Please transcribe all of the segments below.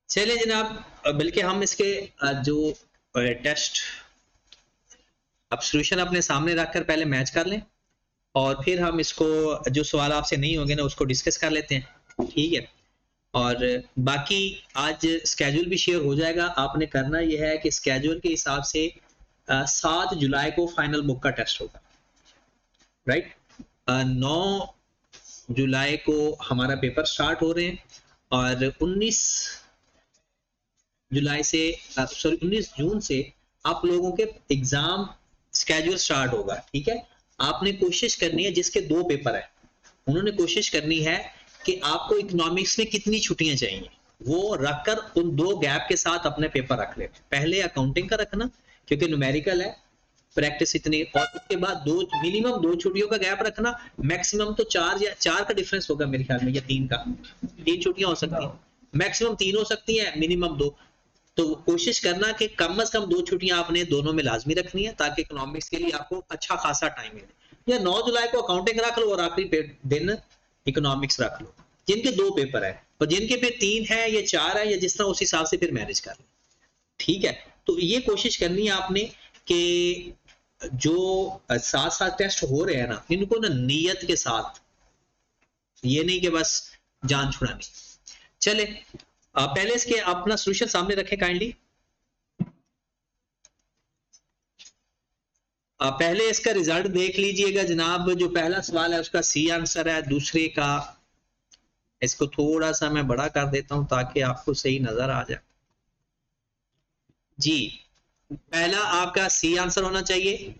चलिए जनाब, बल्कि हम इसके जो टेस्ट अब सोल्यूशन अपने सामने रखकर पहले मैच कर लें और फिर हम इसको जो सवाल आपसे नहीं होंगे ना उसको डिस्कस कर लेते हैं, ठीक है। और बाकी आज स्केड्यूल भी शेयर हो जाएगा। आपने करना यह है कि स्केड्यूल के हिसाब से 7 जुलाई को फाइनल बुक का टेस्ट होगा, राइट। 9 जुलाई को हमारा पेपर स्टार्ट हो रहे हैं और 19 जुलाई से सॉरी 19 जून से आप लोगों के एग्जाम स्केड्यूल स्टार्ट होगा, ठीक है। आपने कोशिश करनी है, जिसके 2 पेपर है उन्होंने कोशिश करनी है कि आपको इकोनॉमिक्स में कितनी छुट्टियां चाहिए वो रखकर उन 2 गैप के साथ अपने पेपर रख ले। पहले अकाउंटिंग का रखना क्योंकि न्यूमेरिकल है, प्रैक्टिस इतनी, और उसके बाद मिनिमम 2 छुट्टियों का गैप रखना, मैक्सिमम तो 4 या 4 का डिफरेंस होगा मेरे ख्याल में, या 3 का, 3 छुट्टियां हो सकती हैं, मैक्सिमम 3 हो सकती हैं, मिनिमम 2। तो कोशिश करना कि कम से कम 2 छुट्टियां आपने दोनों में लाजमी रखनी है ताकि इकोनॉमिक्स के लिए आपको अच्छा खासा टाइम मिले। या 9 जुलाई को अकाउंटिंग रख लो और आखिरी दिन इकोनॉमिक्स रख लो, जिनके 2 पेपर है, और जिनके फिर 3 है या 4 है या जिस तरह उस हिसाब से फिर मैनेज कर लो, ठीक है। तो ये कोशिश करनी है आपने कि जो साथ साथ टेस्ट हो रहे हैं ना, इनको ना नियत के साथ, ये नहीं कि बस जान छुड़ानी। चले पहले इसके अपना सॉल्यूशन सामने रखें काइंडली। पहले इसका रिजल्ट देख लीजिएगा जनाब। जो पहला सवाल है उसका सी आंसर है, दूसरे का, इसको थोड़ा सा मैं बड़ा कर देता हूं ताकि आपको सही नजर आ जाए जी। पहला आपका सी आंसर होना चाहिए,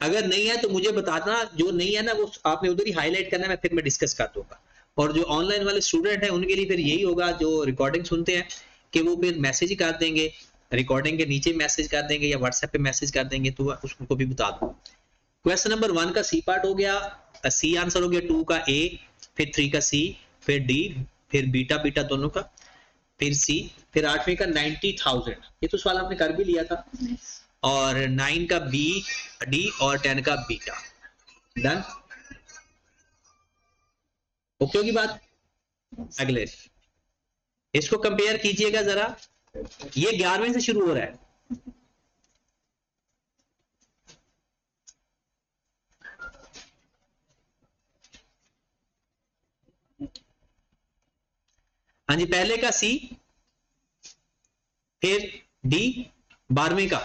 अगर नहीं है तो मुझे बताना, जो नहीं है ना वो आपने उधर ही हाईलाइट करना है, फिर मैं डिस्कस कर दूंगा। और जो ऑनलाइन वाले स्टूडेंट हैं उनके लिए फिर यही होगा, जो रिकॉर्डिंग सुनते हैं कि वो फिर मैसेज ही कर देंगे, रिकॉर्डिंग के नीचे मैसेज कर देंगे या व्हाट्सएप पे मैसेज कर देंगे, तो उसको भी बता दूं। क्वेश्चन नंबर 1 का सी पार्ट हो गया, सी आंसर हो गया, 2 का ए, फिर 3 का सी, फिर डी, फिर बीटा बीटा दोनों का, फिर सी, फिर 8वें का 90,000, ये तो सवाल आपने कर भी लिया था, और 9 का बी डी और 10 का बीटा। डन, ओके होगी बात। अगले इसको कंपेयर कीजिएगा जरा, ये 11वें से शुरू हो रहा है, हाँ जी, पहले का सी, फिर डी 12वें का,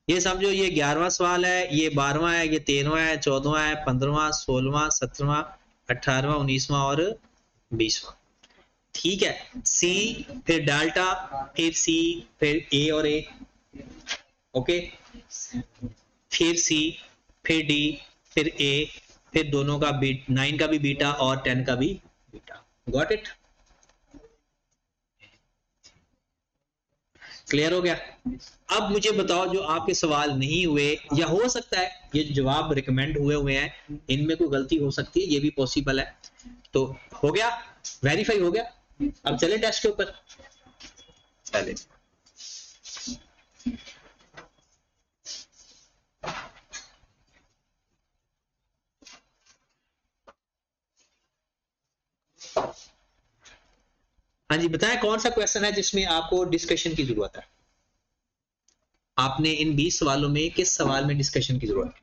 ये समझो ये 11वां सवाल है, ये 12वां है, ये 13वां है, 14वां है, 15वां, 16वां, 17वां, 18वां, 19वां और 20वां, ठीक है। सी, फिर डाल्टा, फिर सी, फिर ए और ए, ओके, फिर सी, फिर डी, फिर ए, फिर दोनों का 9 का भी बीटा और 10 का भी बीटा। गॉट इट, क्लियर हो गया। अब मुझे बताओ जो आपके सवाल नहीं हुए, या हो सकता है ये जवाब रिकमेंड हुए हैं, इनमें कोई गलती हो सकती है, ये भी पॉसिबल है। तो हो गया, वेरीफाई हो गया। अब चले टेस्ट के ऊपर, चले। हाँ जी, बताएं कौन सा क्वेश्चन है जिसमें आपको डिस्कशन की जरूरत है। आपने इन 20 सवालों में किस सवाल में डिस्कशन की जरूरत है?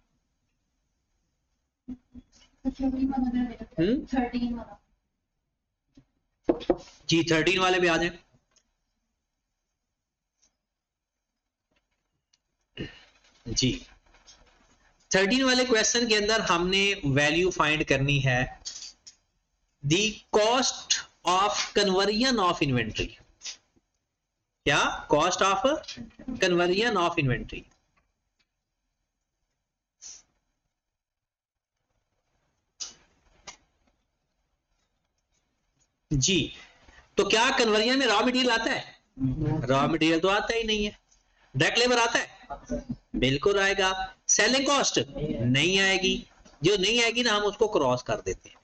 जी 13 वाले भी आ जाए जी। 13 वाले क्वेश्चन के अंदर हमने वैल्यू फाइंड करनी है, the cost of conversion of inventory. क्या? Cost of conversion of inventory. जी, तो क्या कन्वर्जन में रॉ मटेरियल आता है? रॉ मटेरियल तो आता ही नहीं है। डायरेक्ट लेबर आता है? बिल्कुल आएगा। सेलिंग कॉस्ट नहीं आएगी, जो नहीं आएगी ना हम उसको क्रॉस कर देते हैं।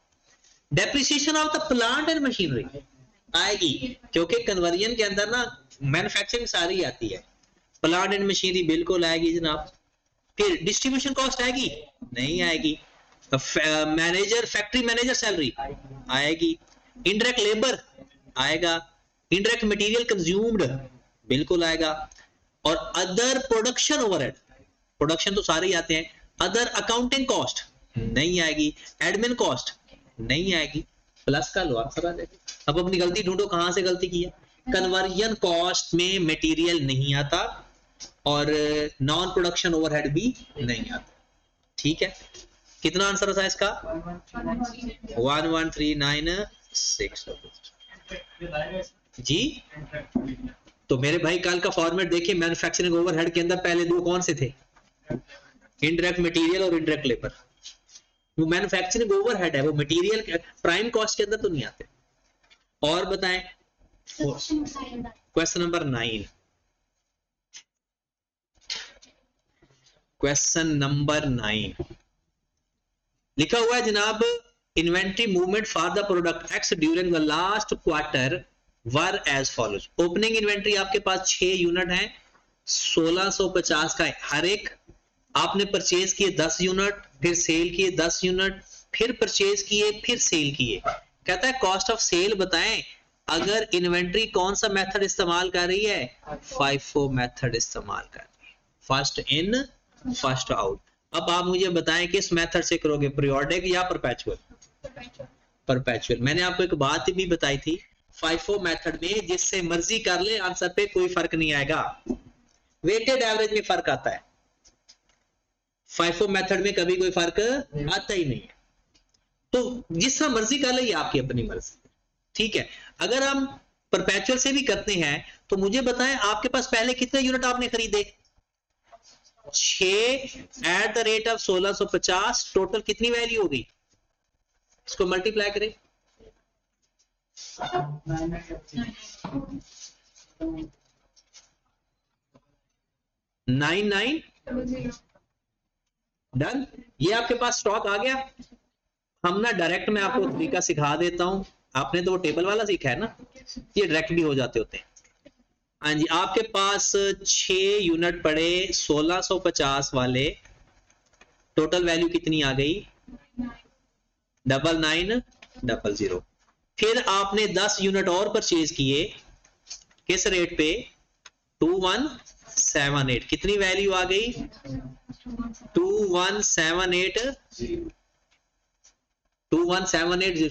Depreciation of the plant and machinery आएगी, क्योंकि कन्वर्जन के अंदर ना मैन्युफैक्चरिंग सारी आती है। प्लांट एंड मशीनरी बिल्कुल आएगी जनाब। फिर डिस्ट्रीब्यूशन कॉस्ट आएगी? नहीं आएगी। मैनेजर, फैक्ट्री मैनेजर सैलरी आएगी। इनडायरेक्ट लेबर आएगा। इनडायरेक्ट मटेरियल कंज्यूम्ड बिल्कुल आएगा। और अदर प्रोडक्शन ओवरहेड, प्रोडक्शन तो सारे ही आते हैं। अदर अकाउंटिंग कॉस्ट नहीं आएगी। एडमिन कॉस्ट नहीं आएगी। प्लस का लो आंसर आ जाएगा। अब अपनी गलती ढूंढो, कहां से गलती की है। कन्वर्जन कॉस्ट में मटेरियल नहीं आता और नॉन प्रोडक्शन ओवरहेड भी नहीं आता। ठीक है, कितना आंसर था इसका? 11396 जी। तो मेरे भाई कल का फॉर्मेट देखिए, मैन्युफैक्चरिंग ओवरहेड के अंदर पहले दो कौन से थे? इनडायरेक्ट मटेरियल और इनडायरेक्ट लेबर। वो मैन्युफैक्चरिंग ओवरहेड है, वो मटेरियल प्राइम कॉस्ट के अंदर तो नहीं आते। और बताएं क्वेश्चन नंबर 9। क्वेश्चन नंबर 9 लिखा हुआ है जनाब, inventory movement for the product X during the last quarter were as follows. Opening inventory आपके पास 6 यूनिट है, 1650 का है हर एक। आपने परचेज किए 10 यूनिट, फिर सेल किए 10 यूनिट, फिर परचेज किए, फिर सेल किए। कहता है कॉस्ट ऑफ सेल बताएं अगर इन्वेंट्री कौन सा मेथड इस्तेमाल कर रही है? FIFO मेथड इस्तेमाल कर रही है, फर्स्ट इन फर्स्ट आउट। अब आप मुझे बताएं किस मेथड से करोगे, पीरियोडिक या परपेचुअल? परपेचुअल। मैंने आपको एक बात भी बताई थी, FIFO मेथड में जिससे मर्जी कर ले आंसर पे कोई फर्क नहीं आएगा, वेटेड एवरेज में फर्क आता है। FIFO मेथड में कभी कोई फर्क आता ही नहीं है। तो जिस तरह मर्जी कर ले, ये आपकी अपनी मर्जी। ठीक है, अगर हम परपेचुअल से भी करते हैं तो मुझे बताएं आपके पास पहले कितने यूनिट आपने खरीदे? 6 at the rate of 1650, total कितनी वैल्यू होगी? इसको मल्टीप्लाई करें। 99 डन। ये आपके पास स्टॉक आ गया। हम ना डायरेक्ट मैं आपको तरीका सिखा देता हूं, आपने तो वो टेबल वाला सीखा है ना, ये डायरेक्ट भी हो जाते होते हैं। हाँ जी, आपके पास 6 यूनिट पड़े 1650 वाले, टोटल वैल्यू कितनी आ गई? 9900। फिर आपने 10 यूनिट और परचेज किए, किस रेट पे? 2178। कितनी वैल्यू आ गई? 2178।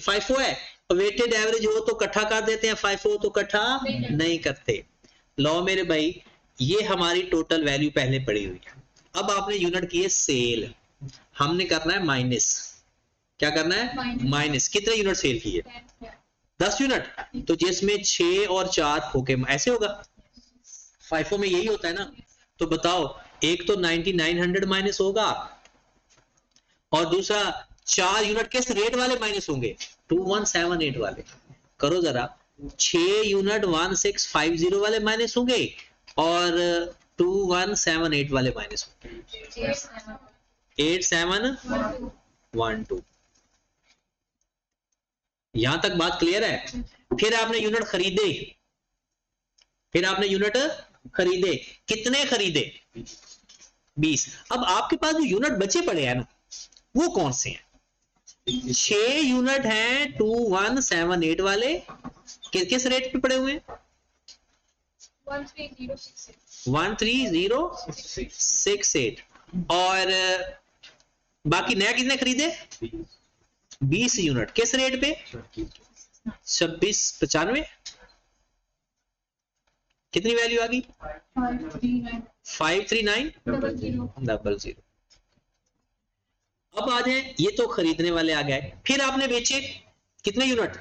FIFO है, वेटेड एवरेज हो तो इकट्ठा कर देते हैं, FIFO हो तो इकट्ठा नहीं करते। लो मेरे भाई, ये हमारी टोटल वैल्यू पहले पड़ी हुई है। अब आपने यूनिट किए सेल, हमने करना है माइनस। क्या करना है? माइनस। कितने यूनिट सेल किए? 10 यूनिट। तो जिसमें 6 और 4 होके ऐसे होगा, FIFO में यही होता है ना। तो बताओ, एक तो 9900 माइनस होगा और दूसरा 4 यूनिट किस रेट वाले माइनस होंगे? 2178 वाले। करो जरा, 6 यूनिट 1650 वाले माइनस होंगे और 2178 वाले माइनस होंगे। 8712। यहां तक बात क्लियर है? फिर आपने यूनिट खरीदे, कितने खरीदे? 20। अब आपके पास जो यूनिट बचे पड़े हैं ना, वो कौन से हैं? 6 यूनिट हैं 2178 वाले, किस रेट पे पड़े हुए हैं? 13068। और बाकी नया कितने खरीदे? 20 यूनिट, किस रेट पे? 2695। कितनी वैल्यू आ गई? 53900। अब आ जाए, ये तो खरीदने वाले आ गए। फिर आपने बेचे कितने यूनिट?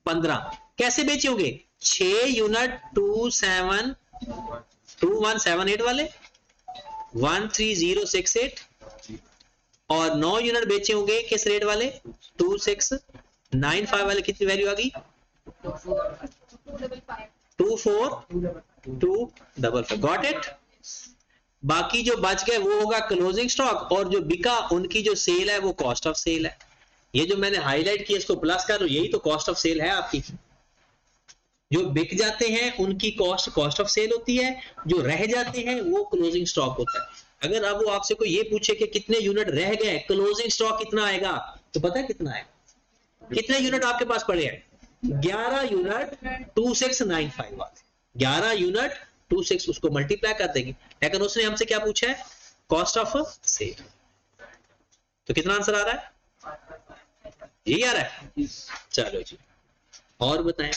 15। कैसे बेचे होंगे? 6 यूनिट 2178 वाले, 13068 और 9 यूनिट बेचे होंगे किस रेट वाले? 2695 वाले। कितनी वैल्यू आ गई? 24255। Got it? बाकी जो बच गए वो होगा क्लोजिंग स्टॉक, और जो बिका उनकी जो सेल है वो कॉस्ट ऑफ सेल है। ये जो मैंने हाईलाइट किया इसको प्लस कर लो, यही तो कॉस्ट ऑफ सेल है आपकी। जो बिक जाते हैं उनकी कॉस्ट ऑफ सेल होती है, जो रह जाते हैं वो क्लोजिंग स्टॉक होता है। अगर अब वो आपसे कोई ये पूछे कि कितने यूनिट रह गए, क्लोजिंग स्टॉक कितना आएगा, तो पता है कितना आएगा? कितने यूनिट आपके पास पड़े हैं? 11 यूनिट 2695 वाले, 11 यूनिट 26, उसको मल्टीप्लाई कर देंगे। लेकिन उसने हमसे क्या पूछा है? Cost of sale. तो कितना आंसर आ रहा है? यही आ रहा है। चलो जी, और बताएं।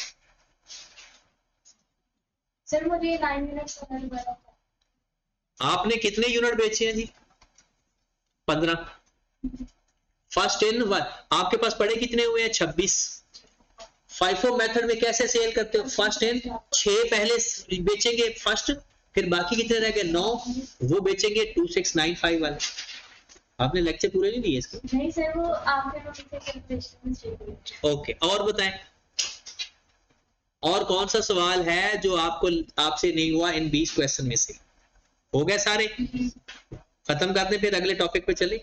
सर मुझे 9 यूनिट आपने कितने यूनिट बेचे हैं जी? 15। फर्स्ट इन वन, आपके पास पड़े कितने हुए हैं? 26। फाइफो मेथड में कैसे सेल करते हो? फर्स्ट इन 6 पहले बेचेंगे फर्स्ट, फिर बाकी कितने रह गए? 9, वो बेचेंगे 2695 वाले। आपने लेक्चर पूरे नहीं लिए इसके? नहीं सर, वो आपने कैलकुलेशन चाहिए। ओके, और बताएं, और कौन सा सवाल है जो आपसे नहीं हुआ इन 20 क्वेश्चन में से? हो गए सारे? खत्म करते फिर अगले टॉपिक पे चले।